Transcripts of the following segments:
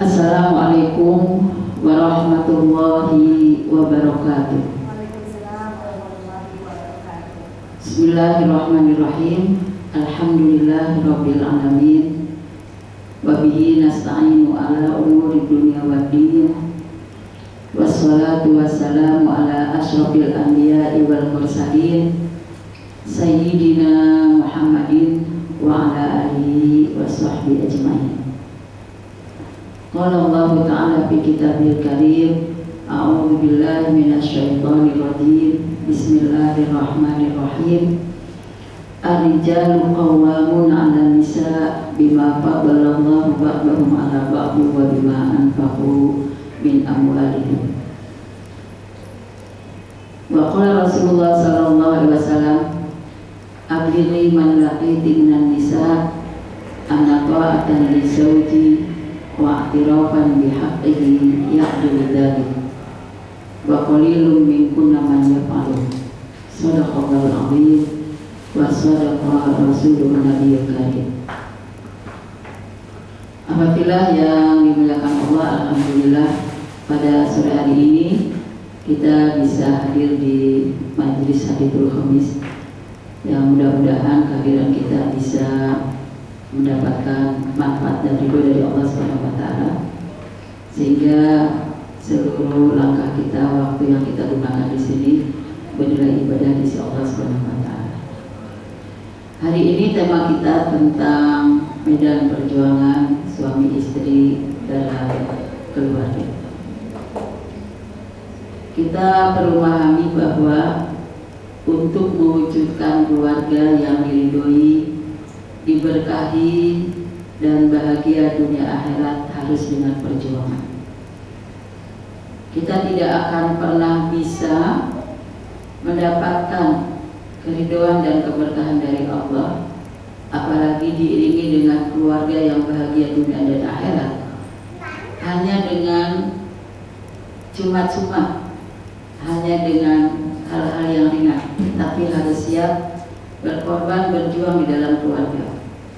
Assalamualaikum warahmatullahi wabarakatuh. Bismillahirrahmanirrahim. Alhamdulillahirabbil alamin. Wa bihi nasta'inu ala umuri dunya waddin. Wassalatu wassalamu ala asyrafil anbiya'i wal mursalin Sayyidina Muhammadin wa ala alihi wa sahbihi ajma'in. Qala Allah Ta'ala fi kitabil karim, a'udzu billahi minasyaitonir rajim. Bismillahirrahmanirrahim. Ar-rijalu qawwamun 'alan nisa bima faddalallahu ba'dahum 'ala ba'din wa bima anfaqu min amwalihim. Wa qala Rasulullah sallallahu alaihi wasallam, abdili man laqiti minan nisa anna ta'atan li zawji wa i'tirafan bihaqqihi ya'dilu dzalik wa qalilun minkunna man yaf'alu. Shadaqallahul 'azim wa shadaqa rasulun nabiyyul karim. Apabila yang dimuliakan Allah, alhamdulillah pada sore hari ini kita bisa hadir di majelis Hadithul Khamis, yang mudah-mudahan kehadiran kita bisa mendapatkan manfaat dan ridho dari Allah Subhanahu wa Ta'ala, sehingga seluruh langkah kita, waktu yang kita gunakan di sini bernilai ibadah di sisi Allah Subhanahu wa Ta'ala. Hari ini tema kita tentang medan perjuangan suami istri dalam keluarga. Kita perlu memahami bahwa untuk mewujudkan keluarga yang diridhoi, diberkahi dan bahagia dunia akhirat harus dengan perjuangan. Kita tidak akan pernah bisa mendapatkan keridhaan dan keberkahan dari Allah, apalagi diiringi dengan keluarga yang bahagia dunia dan akhirat, hanya dengan cuma-cuma, hanya dengan hal-hal yang ringan, tapi harus siap berkorban, berjuang di dalam keluarga.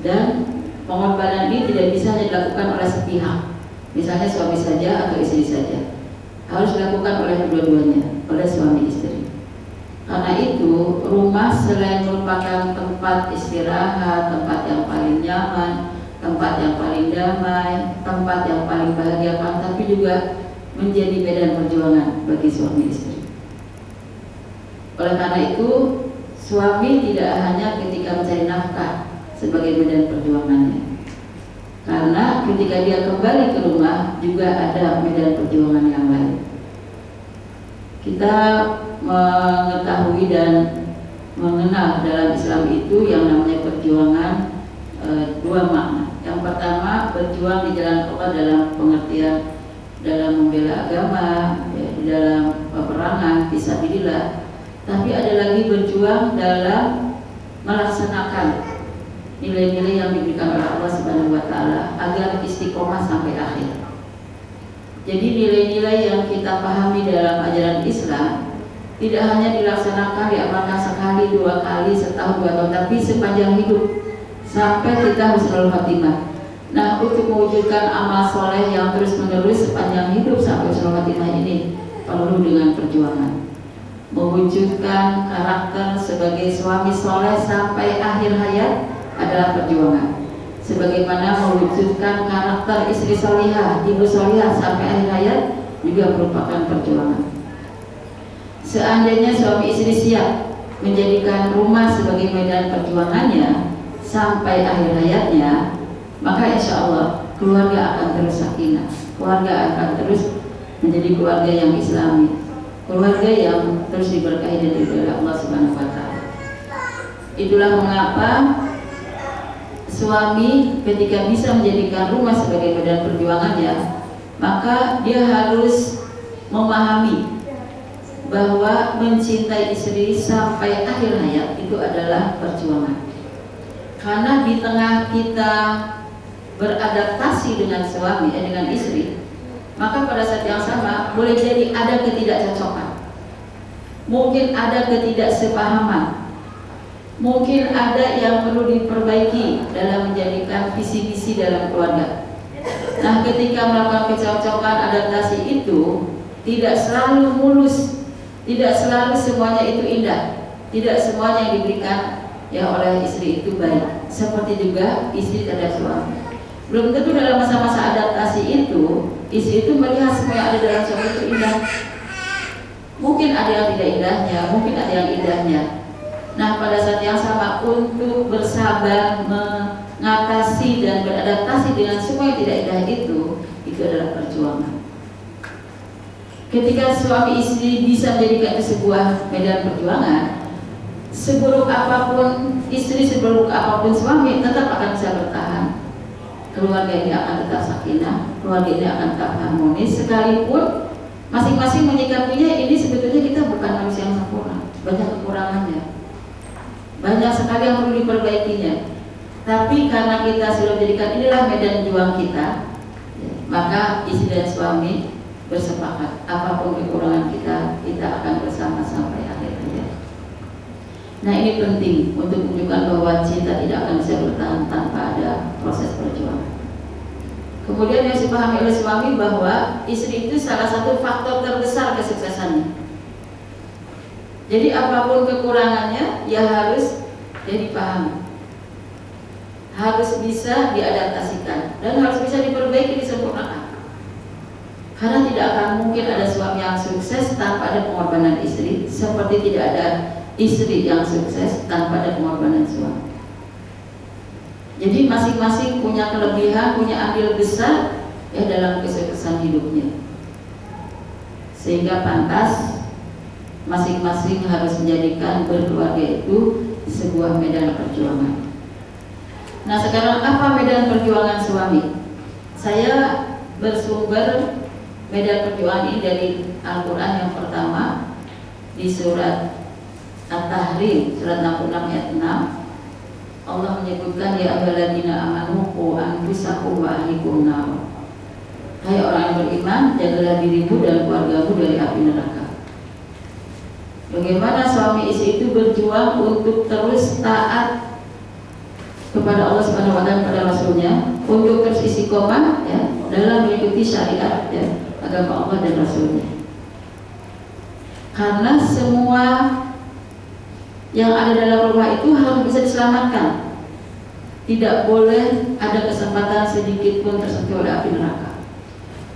Dan pengorbanan ini tidak bisa hanya dilakukan oleh sepihak, misalnya suami saja atau istri saja, harus dilakukan oleh kedua-duanya, oleh suami istri. Karena itu rumah selain merupakan tempat istirahat, tempat yang paling nyaman, tempat yang paling damai, tempat yang paling bahagiakan, tapi juga menjadi medan perjuangan bagi suami istri. Oleh karena itu, suami tidak hanya ketika mencari nafkah sebagai medan perjuangannya, karena ketika dia kembali ke rumah juga ada medan perjuangan yang lain. Kita mengetahui dan mengenal dalam Islam itu yang namanya perjuangan dua makna. Yang pertama, berjuang di jalan Allah dalam pengertian dalam membela agama, ya, di dalam peperangan fisabilillah. Tapi ada lagi berjuang dalam melaksanakan nilai-nilai yang diberikan oleh Allah Subhanahu wa Ta'ala agar istiqomah sampai akhir. Jadi nilai-nilai yang kita pahami dalam ajaran Islam tidak hanya dilaksanakan, diamalkan sekali, dua kali, setahun, 2 tahun, tapi sepanjang hidup sampai kita husnul khatimah. Nah, untuk mewujudkan amal soleh yang terus menerus sepanjang hidup sampai husnul khatimah ini perlu dengan perjuangan. Mewujudkan karakter sebagai suami soleh sampai akhir hayat adalah perjuangan. Sebagaimana mewujudkan karakter istri solihah, ibu solihah sampai akhir hayat juga merupakan perjuangan. Seandainya suami istri siap menjadikan rumah sebagai medan perjuangannya sampai akhir hayatnya, maka insya Allah keluarga akan terus sakinah, keluarga akan terus menjadi keluarga yang islami, keluarga yang terus diberkahi dan diridhoi Allah Subhanahu wa Ta'ala. Itulah mengapa suami ketika bisa menjadikan rumah sebagai medan perjuangannya, maka dia harus memahami bahwa mencintai istri sampai akhir hayat itu adalah perjuangan. Karena di tengah kita beradaptasi dengan suami, dengan istri, maka pada saat yang sama boleh jadi ada ketidakcocokan, mungkin ada ketidaksepahaman, mungkin ada yang perlu diperbaiki dalam menjadikan visi-visi dalam keluarga. Nah, ketika melakukan kecocokan adaptasi itu tidak selalu mulus, tidak selalu semuanya itu indah, tidak semuanya yang diberikan ya oleh istri itu baik. Seperti juga istri terhadap suami. Belum tentu dalam masa-masa adaptasi itu istri itu melihat semua yang ada dalam suami itu indah. Mungkin ada yang tidak indahnya, mungkin ada yang indahnya. Nah, pada saat yang sama untuk bersabar mengatasi dan beradaptasi dengan semua yang tidak indah itu adalah perjuangan. Ketika suami istri bisa menjadikan itu sebuah medan perjuangan, seburuk apapun istri, seburuk apapun suami tetap akan bisa bertahan. Keluarga ini akan tetap sakinah, keluarga ini akan tetap harmonis, sekalipun masing-masing menyikapinya ini sebetulnya kita bukan manusia yang sempurna, banyak kekurangannya, banyak sekali yang perlu diperbaikinya. Tapi karena kita sudah menjadikan inilah medan juang kita, maka istri dan suami bersepakat apapun kekurangan kita akan bersama sampai akhir hayat. Nah, ini penting untuk menunjukkan bahwa cinta tidak akan bisa bertahan tanpa ada proses perjuangan. Kemudian yang dipahami oleh suami bahwa istri itu salah satu faktor terbesar kesuksesannya. Jadi apapun kekurangannya ya harus dipahami, harus bisa diadaptasikan dan harus bisa diperbaiki, disempurnakan. Karena tidak akan mungkin ada suami yang sukses tanpa ada pengorbanan istri, seperti tidak ada istri yang sukses tanpa ada pengorbanan suami. Jadi masing-masing punya kelebihan, punya andil besar ya dalam kesuksesan hidupnya. Sehingga pantas masing-masing harus menjadikan berkeluarga itu sebuah medan perjuangan. Nah, sekarang apa medan perjuangan suami? Saya bersumber medan perjuangan ini dari Al-Quran. Yang pertama di surat At-Tahrim, surat 66 ayat 6, Allah menyebutkan ya ayyuhalladzina amanu qu anfusakum wa ahlikum nar. Hai orang yang beriman, jagalah dirimu dan keluargamu dari api neraka. Bagaimana suami istri itu berjuang untuk terus taat kepada Allah Subhanahu wa taala, kepada Rasulnya, untuk terus istiqomah ya dalam mengikuti syariat ya agama Allah dan Rasulnya. Karena semua yang ada dalam rumah itu harus bisa diselamatkan. Tidak boleh ada kesempatan sedikit pun tersentuh oleh api neraka.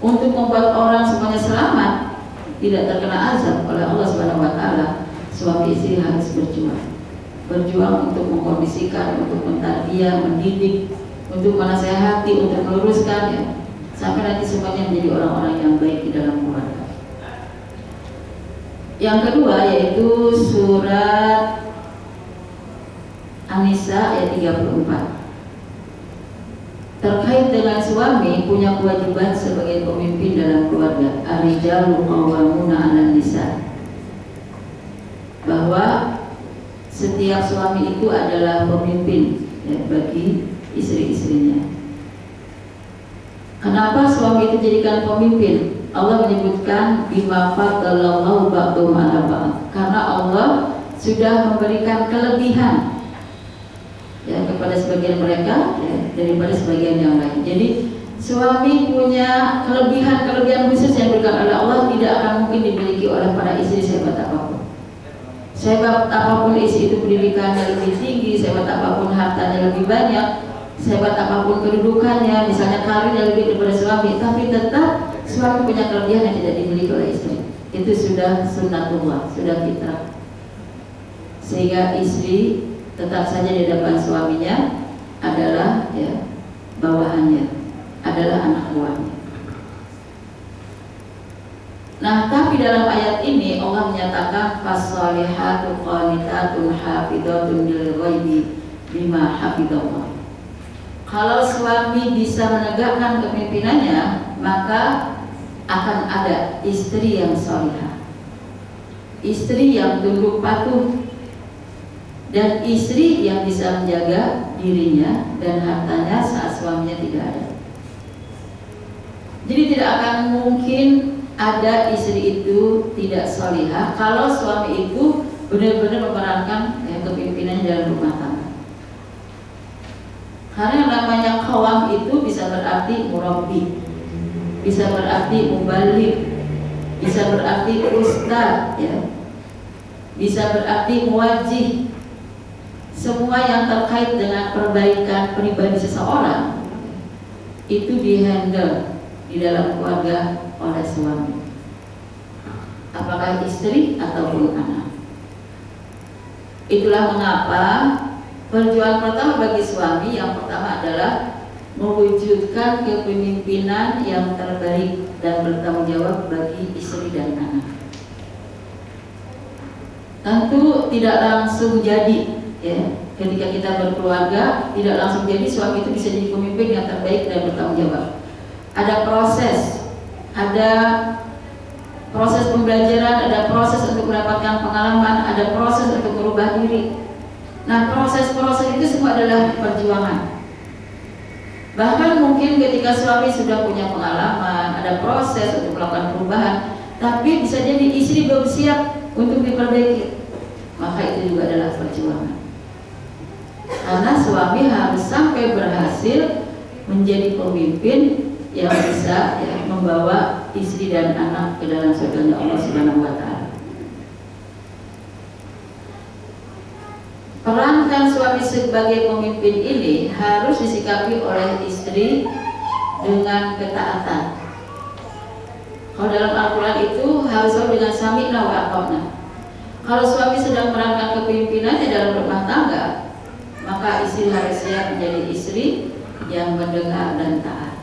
Untuk membuat orang semuanya selamat, tidak terkena azab oleh Allah Subhanahu wa taala, suami istri harus berjuang. Berjuang untuk mengkondisikan, untuk mentarbiyah, mendidik, untuk menasehati, untuk meluruskan ya, sampai nanti semuanya menjadi orang-orang yang baik di dalam keluarga. Yang kedua yaitu surat An-Nisa ayat 34. Terkait dengan suami punya kewajiban sebagai pemimpin dalam keluarga. Ar-rijalu qawwamuna 'alan nisa. Bahwa setiap suami itu adalah pemimpin ya, bagi istri-istrinya. Kenapa suami itu jadikan pemimpin? Allah menyebutkan bima faddalallahu ba'dhum 'ala ba'd. Karena Allah sudah memberikan kelebihan ya kepada sebagian mereka ya, daripada sebagian yang lain. Jadi suami punya kelebihan khusus yang diberikan oleh Allah, tidak akan mungkin dimiliki oleh para istri sehebat apapun. Sehebat apapun istri itu pendidikannya lebih tinggi, sehebat apapun hartanya lebih banyak, sehebat apapun kedudukannya, misalnya karirnya lebih daripada suami, tapi tetap suami punya kelebihan yang tidak dimiliki oleh istri. Itu sudah sunnatullah, sudah fitrah. Sehingga istri tetap saja di depan suaminya adalah ya bawahannya, adalah anak buahnya. Nah, tapi dalam ayat ini Allah menyatakan fasolihatu qanitatun hafidhatun lil ghaibi bima hafidhallah. Kalau suami bisa menegakkan kepemimpinannya, maka akan ada istri yang solihah, istri yang tunduk patuh, dan istri yang bisa menjaga dirinya dan hartanya saat suaminya tidak ada. Jadi tidak akan mungkin ada istri itu tidak solihah kalau suami itu benar-benar memerankan kepemimpinan dalam rumah tangga. Karena yang namanya qawam itu bisa berarti murabbi, bisa berarti mubaligh, bisa berarti ustaz, ya, bisa berarti muwajjih. Semua yang terkait dengan perbaikan pribadi seseorang itu dihandle di dalam keluarga oleh suami, apakah istri ataupun anak. Itulah mengapa perjuangan pertama bagi suami yang pertama adalah mewujudkan kepemimpinan yang terbaik dan bertanggung jawab bagi istri dan anak. Tentu tidak langsung jadi, ya, ketika kita berkeluarga tidak langsung jadi suami itu bisa jadi pemimpin yang terbaik dan bertanggung jawab. Ada proses pembelajaran, ada proses untuk mendapatkan pengalaman, ada proses untuk merubah diri. Nah, proses-proses itu semua adalah perjuangan. Bahkan mungkin ketika suami sudah punya pengalaman, ada proses untuk melakukan perubahan, tapi bisa jadi istri belum siap untuk diperbaiki, maka itu juga adalah perjuangan. Karena suami harus sampai berhasil menjadi pemimpin yang bisa, ya, membawa istri dan anak ke dalam surga Allah Subhanahu wa Ta'ala. Perankan suami sebagai pemimpin ini harus disikapi oleh istri dengan ketaatan. Kalau dalam Al-Quran itu harus dengan sami'na wa ata'na. Kalau suami sedang memerankan kepemimpinannya dalam rumah tangga, maka istri harus siap menjadi istri yang mendengar dan taat.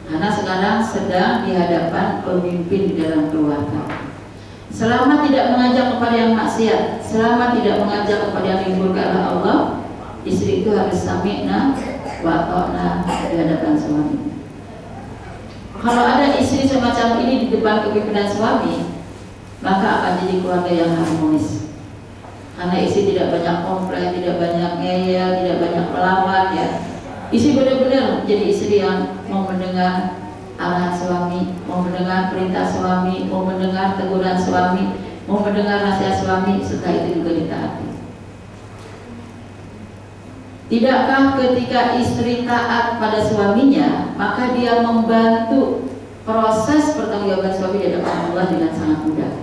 Karena sekarang sedang di hadapan pemimpin di dalam keluarga. Selama tidak mengajak kepada yang maksiat, selama tidak mengajak kepada yang dimurkai Allah, istri itu harus sami'na wa ata'na di hadapan suami. Kalau ada istri semacam ini di depan kepemimpinan suami, maka akan jadi keluarga yang harmonis. Karena istri tidak banyak komplain, tidak banyak ngeyel, tidak banyak melawan, ya. Istri benar-benar jadi istri yang mau mendengar arahan suami, mau mendengar perintah suami, mau mendengar teguran suami, mau mendengar nasihat suami, serta itu juga ditaati. Tidakkah ketika istri taat pada suaminya, maka dia membantu proses pertanggungjawaban suami di hadapan Allah dengan sangat mudah.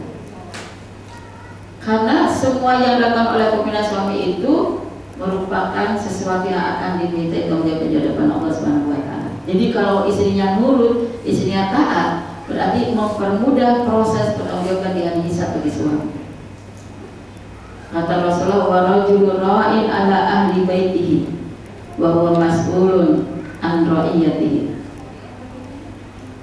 Karena semua yang dilakukan oleh pemimpin suami itu merupakan sesuatu yang akan diminta tanggung jawab di hadapan Allah Subhanahu wa Ta'ala. Jadi kalau istrinya nurut, istrinya taat, berarti mempermudah proses pertanggungjawaban di hari hisab bagi suami. Kata Rasulullah, wa rajulun ra'in ala ahli baitihi wa huwa mas'ulun an ra'iyatihi.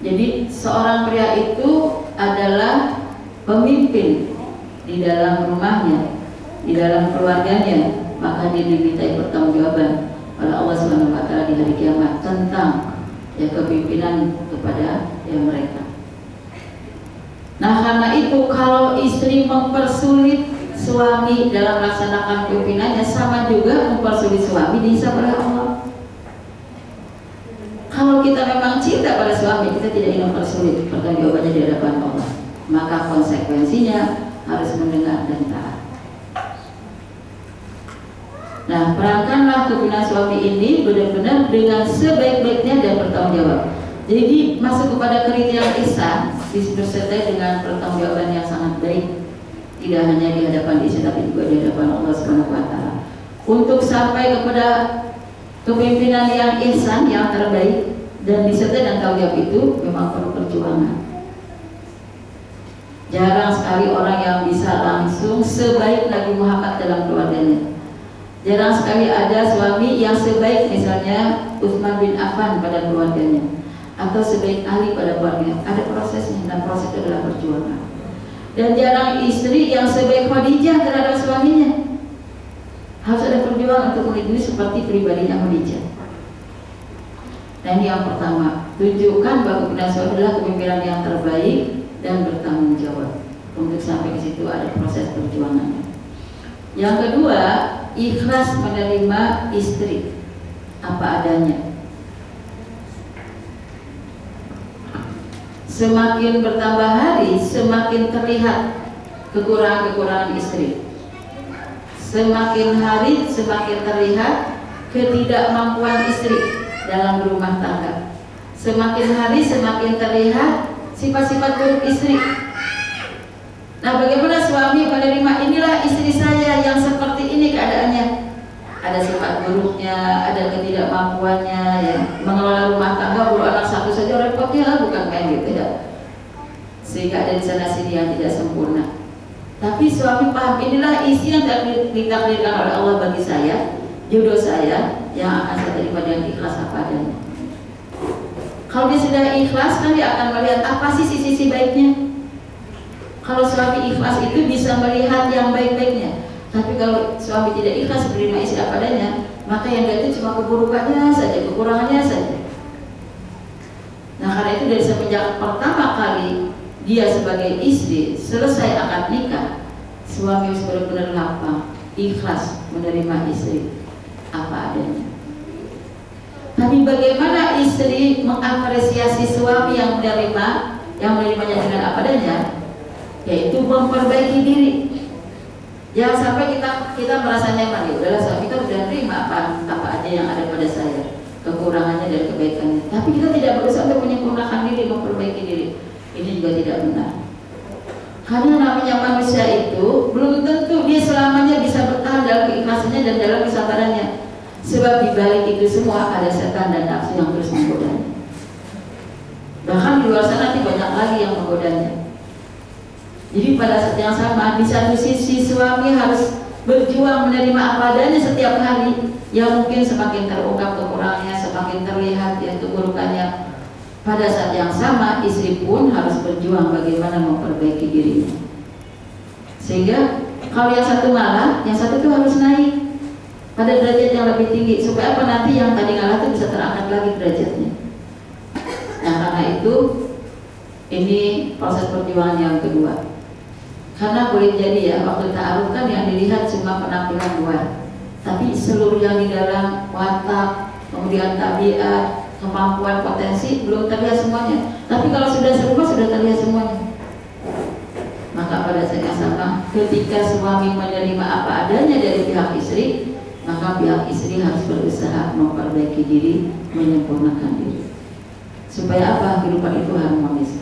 Jadi seorang pria itu adalah pemimpin di dalam rumahnya, di dalam keluarganya, maka dia dimintai pertanggungjawaban oleh Allah Subhanahu wa Ta'ala di hari kiamat tentang, ya, kepimpinan kepada, ya, mereka. Nah, karena itu kalau istri mempersulit suami dalam melaksanakan pimpinannya, sama juga mempersulit suami dihisab oleh Allah. Kalau kita memang cinta pada suami, kita tidak ingin mempersulit pertanggungjawabannya di hadapan Allah, maka konsekuensinya harus mendengar dan taat. Nah, perankanlah kepemimpinan suami ini benar-benar dengan sebaik-baiknya dan bertanggung jawab. Jadi masuk kepada kriteria ihsan disertai dengan pertanggungjawaban yang sangat baik, tidak hanya di hadapan istri tapi juga di hadapan Allah Subhanahu wa Ta'ala. Untuk sampai kepada kepemimpinan yang ihsan, yang terbaik dan disertai dengan tanggung jawab itu memang perlu perjuangan. Jarang sekali orang yang bisa langsung sebaik Nabi Muhammad dalam keluarganya. Jarang sekali ada suami yang sebaik misalnya Utsman bin Affan pada keluarganya, atau sebaik Ali pada keluarganya. Ada prosesnya, dan proses itu adalah perjuangan. Dan jarang istri yang sebaik Khadijah terhadap suaminya. Harus ada perjuangan untuk melindungi seperti pribadinya Khadijah. Nah, ini yang pertama, tunjukkan bahwa kepemimpinan suami adalah kepemimpinan yang terbaik dan bertanggung jawab. Untuk sampai ke situ ada proses perjuangannya. Yang kedua, ikhlas menerima istri apa adanya. Semakin bertambah hari, semakin terlihat kekurangan-kekurangan istri. semakin hari semakin terlihat ketidakmampuan istri dalam berumah tangga. Semakin hari semakin terlihat sifat-sifat buruk istri. Nah, bagaimana suami menerima inilah istri saya yang seperti ini keadaannya? Ada sifat buruknya, ada ketidakmampuannya, ya. Mengelola rumah tangga, baru anak satu saja repotnya lah, bukan main gitu ya. Sehingga ada di sana sini yang tidak sempurna. Tapi suami paham inilah isi yang ditakdirkan oleh Allah bagi saya, jodoh saya yang akan saya terima dengan ikhlas apa adanya. Kalau dia sudah ikhlas, kan dia akan melihat apa sih sisi-sisi baiknya. Kalau suami ikhlas itu bisa melihat yang baik-baiknya. Tapi kalau suami tidak ikhlas menerima istri apa adanya, maka yang dia itu cuma keburukannya saja, kekurangannya saja. Nah, karena itu dari semenjak pertama kali dia sebagai istri selesai akad nikah, suami harus benar-benar lapang, ikhlas menerima istri apa adanya. Tapi bagaimana istri mengapresiasi suami yang menerimanya dengan apa adanya? Yaitu memperbaiki diri. Jangan sampai kita merasa nyaman, ya udahlah suami kita udah terima apa aja yang ada pada saya, kekurangannya dan kebaikannya. Tapi kita tidak berusaha untuk menyempurnakan diri, memperbaiki diri. Ini juga tidak benar. Karena namanya manusia itu belum tentu dia selamanya bisa bertahan dalam keikhlasannya dan dalam kesabarannya. Sebab di balik itu semua ada setan dan nafsu yang terus menggodanya. Bahkan di luar sana nanti banyak lagi yang menggodanya. Jadi pada saat yang sama, di satu sisi suami harus berjuang menerima apa adanya setiap hari, yang mungkin semakin terungkap kekurangannya, semakin terlihat ya keburukannya. Pada saat yang sama, istri pun harus berjuang bagaimana memperbaiki dirinya. Sehingga kalau yang satu ngalah, yang satu itu harus naik pada derajat yang lebih tinggi, supaya apa nanti yang tadi ngalah itu bisa terangkat lagi derajatnya. Nah, karena itu ini proses perjuangan yang kedua. Karena boleh jadi ya, waktu ta'aruf kan yang dilihat cuma penampilan luar, tapi seluruh yang di dalam watak, kemudian tabiat, kemampuan, potensi belum terlihat semuanya. Tapi kalau sudah serumah sudah terlihat semuanya. Maka pada saat yang sama, ketika suami menerima apa adanya dari pihak istri, maka pihak istri harus berusaha memperbaiki diri, menyempurnakan diri, supaya apa? Kehidupan itu harmonis.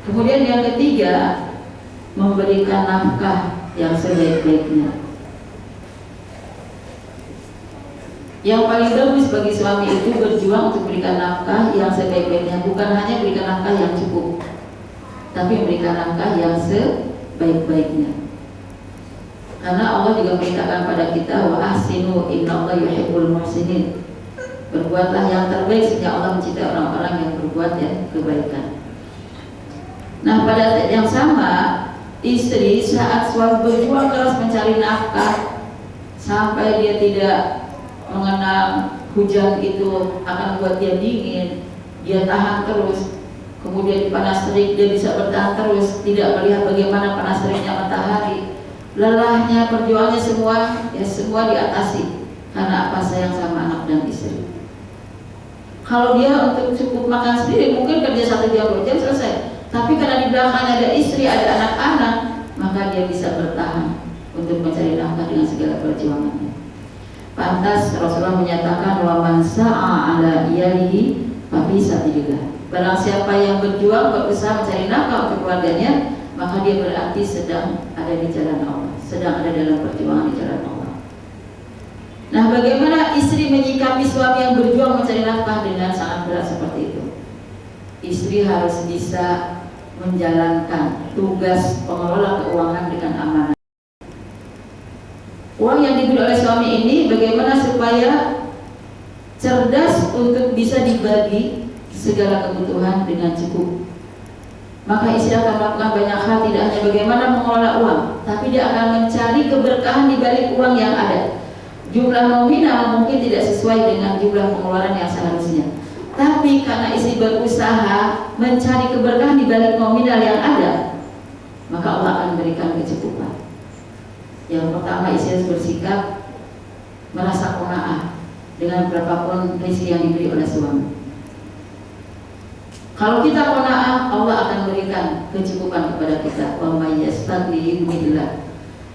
Kemudian yang ketiga, memberikan nafkah yang sebaik-baiknya. Yang paling bagus bagi suami itu berjuang untuk memberikan nafkah yang sebaik-baiknya, bukan hanya berikan nafkah yang cukup, tapi memberikan nafkah yang sebaik-baiknya. Karena Allah juga perintahkan pada kita, wa ahsinu innallaha yuhibbul muhsinin. Berbuatlah yang terbaik sehingga Allah mencintai orang-orang yang berbuat yang kebaikan. Nah, pada saat yang sama, istri saat suami berjuang keras mencari nafkah sampai dia tidak mengenal hujan itu akan membuat dia dingin, dia tahan terus. Kemudian panas terik dia bisa bertahan terus, tidak melihat bagaimana panas teriknya matahari. Lelahnya, perjuangannya semua diatasi karena apa? Sayang sama anak dan istri. Kalau dia untuk cukup makan sendiri mungkin kerja 1 jam 2 jam selesai. Tapi karena di belakangnya ada istri, ada anak-anak, maka dia bisa bertahan untuk mencari nafkah dengan segala perjuangannya. Pantas Rasulullah menyatakan, wa man sa'a ala iyalihi fa fi sabilillah. Barang siapa yang berjuang berusaha mencari nafkah untuk keluarganya, maka dia berarti sedang ada di jalan Allah, sedang ada dalam perjuangan di jalan Allah. Nah, bagaimana istri menyikapi suami yang berjuang mencari nafkah dengan sangat berat seperti itu? Istri harus bisa menjalankan tugas pengelola keuangan dengan amanah. Uang yang diberi oleh suami ini bagaimana supaya cerdas untuk bisa dibagi segala kebutuhan dengan cukup. Maka istri akan melakukan banyak hal, tidak hanya bagaimana mengelola uang, tapi dia akan mencari keberkahan di balik uang yang ada. Jumlah nominal mungkin tidak sesuai dengan jumlah pengeluaran yang seharusnya. Tapi karena istri berusaha mencari keberkahan di balik nominal yang ada, maka Allah akan berikan kecukupan. Yang pertama, istri harus bersikap merasa qanaah dengan berapapun rezeki yang diberi oleh suami. Kalau kita qanaah, Allah akan berikan kecukupan kepada kita. Wa may yastaghni billah.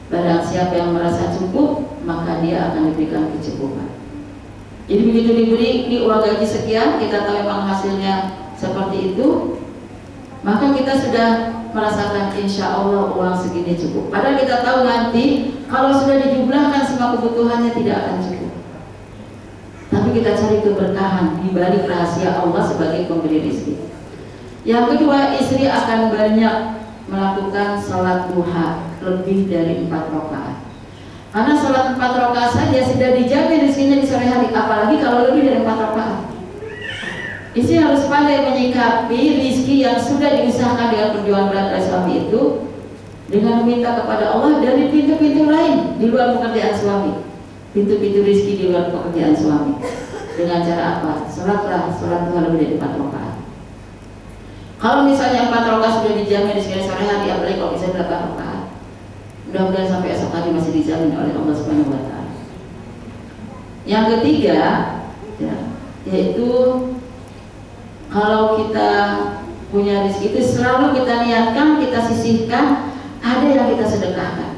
Barang siapa yang merasa cukup, maka dia akan diberikan kecukupan. Jadi begitu diberi di uang gaji sekian, kita tahu memang hasilnya seperti itu, maka kita sudah merasakan insya Allah uang segini cukup. Padahal kita tahu nanti kalau sudah dijumlahkan semua kebutuhannya tidak akan cukup. Tapi kita cari keberkahan di balik rahasia Allah sebagai pemberi rezeki. Yang kedua, istri akan banyak melakukan sholat duha lebih dari 4 rakaat. Karena sholat 4 rakaat saja sudah dijamin rezekinya di sore hari, apalagi kalau lebih dari 4 rakaat. Istri harus pandai menyikapi rizki yang sudah diusahakan dengan perjuangan berat dari suami itu dengan meminta kepada Allah dari pintu-pintu lain di luar pekerjaan suami, pintu-pintu rizki di luar pekerjaan suami. Dengan cara apa? Sholat duha lebih dari 4 rakaat. Kalau misalnya 4 rakaat sudah dijamin di sore hari, apalagi kalau bisa 8 rakaat, mudah-mudahan sampai esok hari masih dijamin oleh Allah Subhanahu wa Ta'ala. Yang ketiga, yaitu kalau kita punya rezeki itu selalu kita niatkan, kita sisihkan, ada yang kita sedekahkan.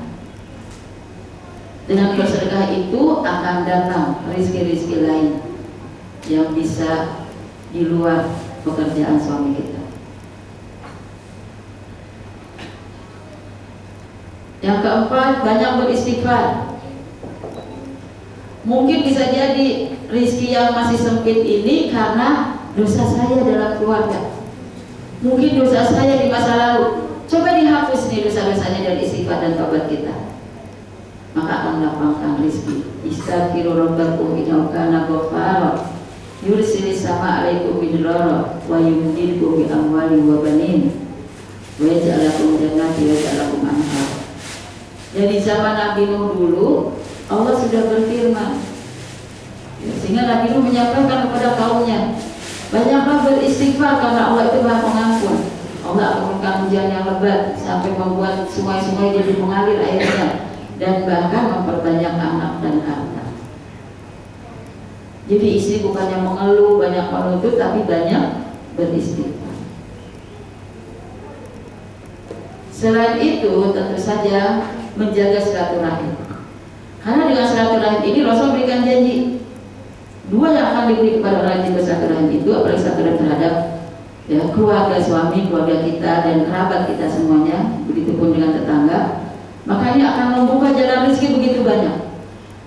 Dengan bersedekah itu akan datang rezeki-rezeki lain yang bisa di luar pekerjaan suami kita. Yang keempat, banyak beristighfar. Mungkin bisa jadi rezeki yang masih sempit ini karena dosa saya dalam keluarga, mungkin dosa saya di masa lalu. Coba dihapus nih dosa-dosanya dari istighfar dan taubat kita, maka akan melapangkan rezeki. Istaghfiru rabbakum innahu kana ghaffara yursilis sama alaikum bidrara wa yumdidkum bi amwalin wa banin wa yaj'al lakum jannatin wa yaj'al lakum anhar. Dari zaman Nabi Nuh dulu Allah sudah berfirman, sehingga Nabi Nuh menyampaikan kepada kaumnya, banyaklah beristighfar karena Allah itu Maha Pengampun. Allah akan memberikan hujan yang lebat sampai membuat sungai-sungai jadi mengalir airnya, dan bahkan memperbanyak anak dan harta. Jadi istri bukannya mengeluh, banyak menuntut, tapi banyak beristighfar. Selain itu, tentu saja menjaga silaturahim. Karena dengan silaturahim ini Rasul berikan janji, 2 yang akan diberi kepada orang yang bersilaturahim itu, apalagi silaturahim terhadap keluarga suami, keluarga kita dan kerabat kita semuanya, begitupun dengan tetangga, maka ini akan membuka jalan rezeki begitu banyak.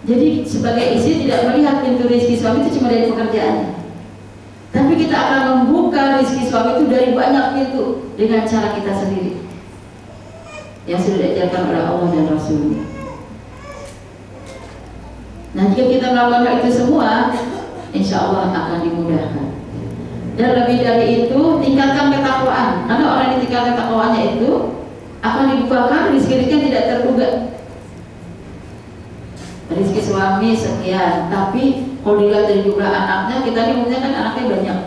Jadi sebagai istri tidak melihat pintu rezeki suami itu cuma dari pekerjaannya, tapi kita akan membuka rezeki suami itu dari banyak pintu dengan cara kita sendiri yang sudah diajarkan oleh Allah dan Rasulnya. Nah, jika kita melakukan hal itu semua, insya Allah akan dimudahkan. Dan lebih dari itu, tingkatkan ketakwaan. Karena orang yang tingkatkan takwaannya itu akan dibukakan rezeki-rezeki yang tidak terduga. Rezeki suami sekian, tapi kalau dilihat dari jumlah anaknya, kita ini umumnya kan anaknya banyak.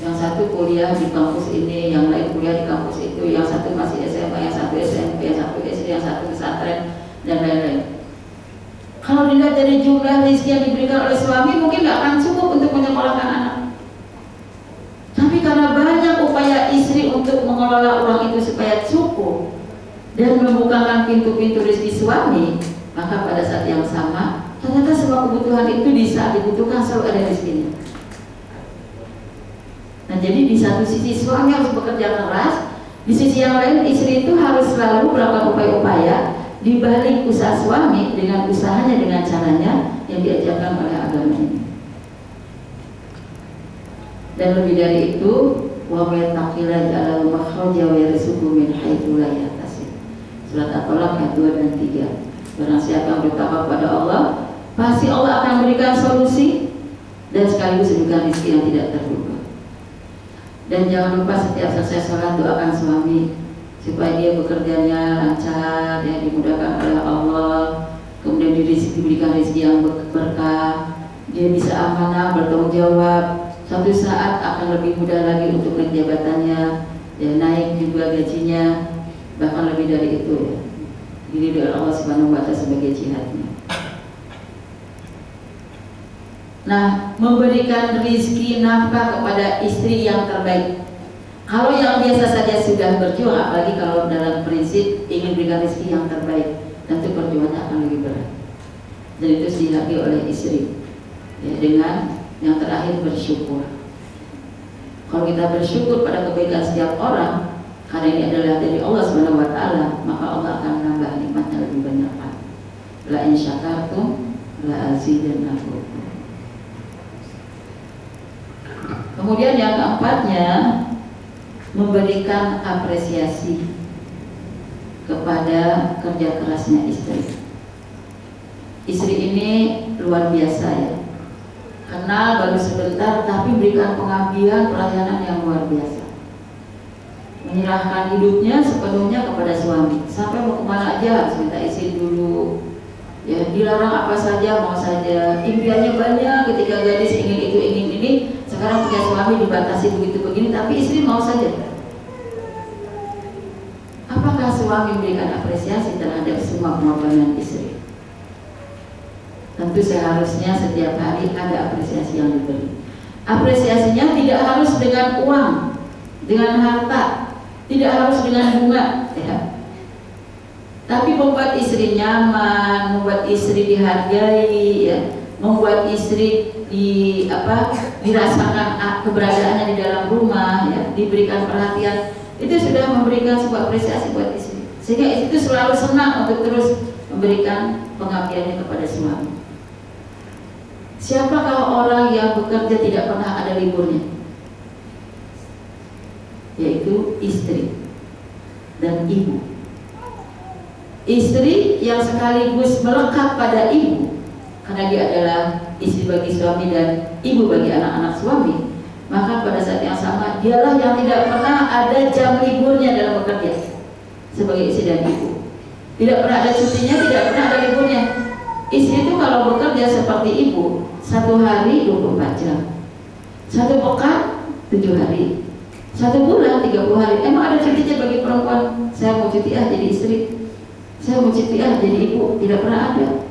Yang satu kuliah di kampus ini, yang lain kuliah di kampus itu, yang satu masih SMA, yang satu SMP, yang satu SD, yang satu pesantren, dan lain-lain. Kalau dilihat dari jumlah rezeki yang diberikan oleh suami, mungkin nggak akan cukup untuk menyekolahkan anak. Tapi karena banyak upaya istri untuk mengelola uang itu supaya cukup dan membukakan pintu-pintu rezeki suami, maka pada saat yang sama, ternyata semua kebutuhan itu di saat dibutuhkan selalu ada rezekinya. Nah, jadi di satu sisi suami harus bekerja keras, di sisi yang lain istri itu harus selalu melakukan upaya-upaya di balik usaha suami dengan usahanya, dengan caranya yang diajarkan oleh agama ini. Dan lebih dari itu, wa may yattaqillaha yaj'al lahu makhraja wa yarzuqhu min haitsu la yahtasib. Surat At-Talaq ayat 2 dan 3. Barang siapa yang bertakwa kepada Allah, pasti Allah akan memberikan solusi dan sekaligus memberikan rezeki yang tidak terduga. Dan jangan lupa setiap selesai sholat doakan suami supaya dia bekerjanya lancar, yang dimudahkan oleh Allah, kemudian diberikan rezeki yang berkah, dia bisa amanah, bertanggung jawab. Suatu saat akan lebih mudah lagi untuk naik jabatannya, ya naik juga gajinya, bahkan lebih dari itu ya. Diri dari Allah Subhanahu wa Ta'ala sebagai jihadnya. Nah, memberikan rizki nafkah kepada istri yang terbaik. Kalau yang biasa saja sudah berjuang, apalagi kalau dalam prinsip ingin berikan rizki yang terbaik. tentu perjuangannya akan lebih berat. Dan itu dihadapi oleh istri, ya, dengan yang terakhir bersyukur. Kalau kita bersyukur pada kebaikan setiap orang, karena ini adalah dari Allah Subhanahu wa taala, maka Allah akan menambah nikmatnya lebih banyak lagi. La in syakartum la azidannakum. Kemudian yang keempatnya, memberikan apresiasi kepada kerja kerasnya istri. Istri ini luar biasa ya. Kenal baru sebentar tapi berikan pengabdian pelayanan yang luar biasa. Menyerahkan hidupnya sepenuhnya kepada suami. Sampai mau kemana aja harus minta izin dulu. Ya, dilarang apa saja mau saja. Impiannya banyak ketika gadis ingin itu ingin ini. Sekarang punya suami dibatasi begitu begini, tapi istri mau saja. Apakah suami memberikan apresiasi terhadap semua pengorbanan istri? Tentu seharusnya setiap hari ada apresiasi yang diberi. Apresiasinya tidak harus dengan uang, dengan harta, tidak harus dengan bunga, ya. Tapi membuat istri nyaman, membuat istri dihargai, ya. Membuat istri dirasakan keberadaannya di dalam rumah, ya, diberikan perhatian, itu sudah memberikan sebuah apresiasi buat istri. Sehingga istri itu selalu senang untuk terus memberikan pengabdiannya kepada suami. Siapakah orang yang bekerja tidak pernah ada liburnya? Yaitu istri dan ibu. Istri yang sekaligus melekat pada ibu, karena dia adalah istri bagi suami dan ibu bagi anak-anak suami. Maka pada saat yang sama dialah yang tidak pernah ada jam liburnya dalam bekerja sebagai istri dan ibu. Tidak pernah ada cutinya, tidak pernah ada liburnya. Istri itu kalau bekerja seperti ibu, 1 hari 24 jam, 1 pekan 7 hari, 1 bulan 30 hari. Emang ada cutinya bagi perempuan? Saya mau cuti jadi istri, saya mau cuti jadi ibu. Tidak pernah ada.